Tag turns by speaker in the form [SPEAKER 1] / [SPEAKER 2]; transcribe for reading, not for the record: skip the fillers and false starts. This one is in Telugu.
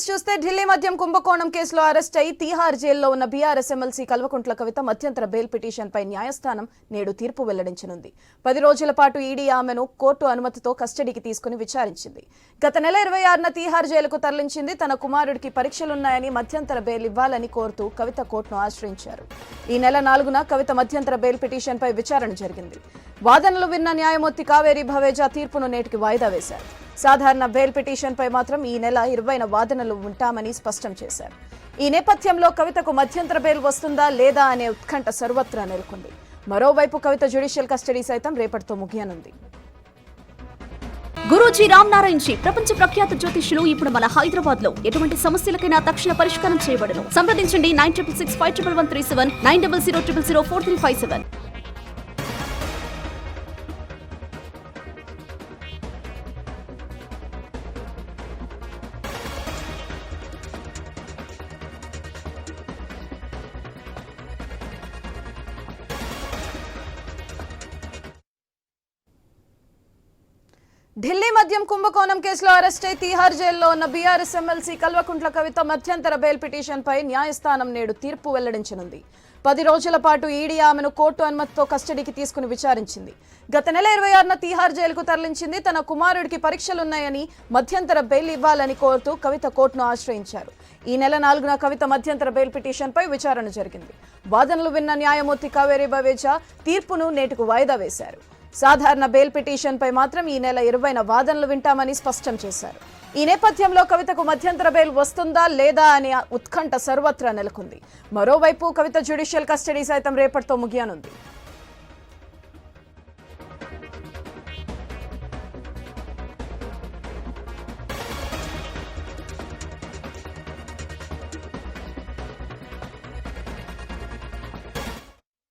[SPEAKER 1] చూస్తే ఢిల్లీ మద్యం కుంభకోణం కేసులో అరెస్ట్ అయి తీహార్ జైల్లో ఉన్న బీఆర్ఎస్ ఎమ్మెల్సీ కల్వకుంట్ల కవిత మధ్యంతర బెయిల్ పిటిషన్ పై న్యాయస్థానం నేడు తీర్పు వెల్లడించనుంది. 10 రోజుల పాటు ఈడీ ఆమెను కోర్టు అనుమతితో కస్టడీకి తీసుకుని విచారించింది. గత నెల 26న తీహార్ జైలుకు తరలించింది. తన కుమారుడికి పరీక్షలున్నాయని మధ్యంతర బెయిల్ ఇవ్వాలని కోరుతూ కవిత కోర్టును ఆశ్రయించారు. ఈ నెల 4న కవిత మధ్యంతర బెయిల్ పిటిషన్ పై విచారణ జరిగింది. వాదనలు విన్న న్యాయమూర్తి కావేరి భవేజా తీర్పును నేటికి వాయిదా వేశారు. సాధారణ బెయిల్ పిటిషన్ పై మాత్రం ఈ నెల 20న వాదనలు ఉంటామని స్పష్టం చేశారు. ఈ నేపథ్యంలో కవితకు మధ్యంతర బెయిల్ వస్తుందా లేదా అనే ఉత్కంఠ సర్వత్రా నెలకొంది. మరోవైపు కవిత జ్యుడిషియల్ కస్టడీ సైతం రేపటితో ముగియనుంది.
[SPEAKER 2] గురూజీ రామ్ నారాయణ్ జీ ప్రపంచ ప్రఖ్యాత జ్యోతిష్యులు ఇప్పుడు మన హైదరాబాద్ లో ఎటువంటి సమస్యలకైనా తక్షణ పరిష్కారం చేయబడును. సంప్రదించండి 96651137 9000004357.
[SPEAKER 1] ఢిల్లీ మద్యం కుంభకోణం కేసులో అరెస్ట్ అయి తీహార్ జైల్లో ఉన్న బీఆర్ఎస్ ఎమ్మెల్సీ కల్వకుంట్ల కవిత మధ్యంతర బెయిల్ పిటిషన్ పై న్యాయస్థానం నేడు తీర్పు వెల్లడించనుంది. 10 రోజుల పాటు ఈడీ ఆమెను కోర్టు అనుమతితో కస్టడీకి తీసుకుని విచారించింది. గత నెల 26న తీహార్ జైలుకు తరలించింది. తన కుమారుడికి పరీక్షలున్నాయని మధ్యంతర బెయిల్ ఇవ్వాలని కోరుతూ కవిత కోర్టును ఆశ్రయించారు. ఈ నెల 4న కవిత మధ్యంతర బెయిల్ పిటిషన్ పై విచారణ జరిగింది. వాదనలు విన్న న్యాయమూర్తి కావేరి భవేజా తీర్పును నేటికి వాయిదా వేశారు. సాధారణ బెయిల్ పిటిషన్ పై మాత్రం ఈ నెల 20న వాదనలు వింటామని స్పష్టం చేశారు. ఈ నేపథ్యంలో కవితకు మధ్యంతర బెయిల్ వస్తుందా లేదా అనే ఉత్కంఠ సర్వత్రా నెలకొంది. మరోవైపు కవిత జ్యుడిషియల్ కస్టడీ సైతం రేపటితో ముగియనుంది.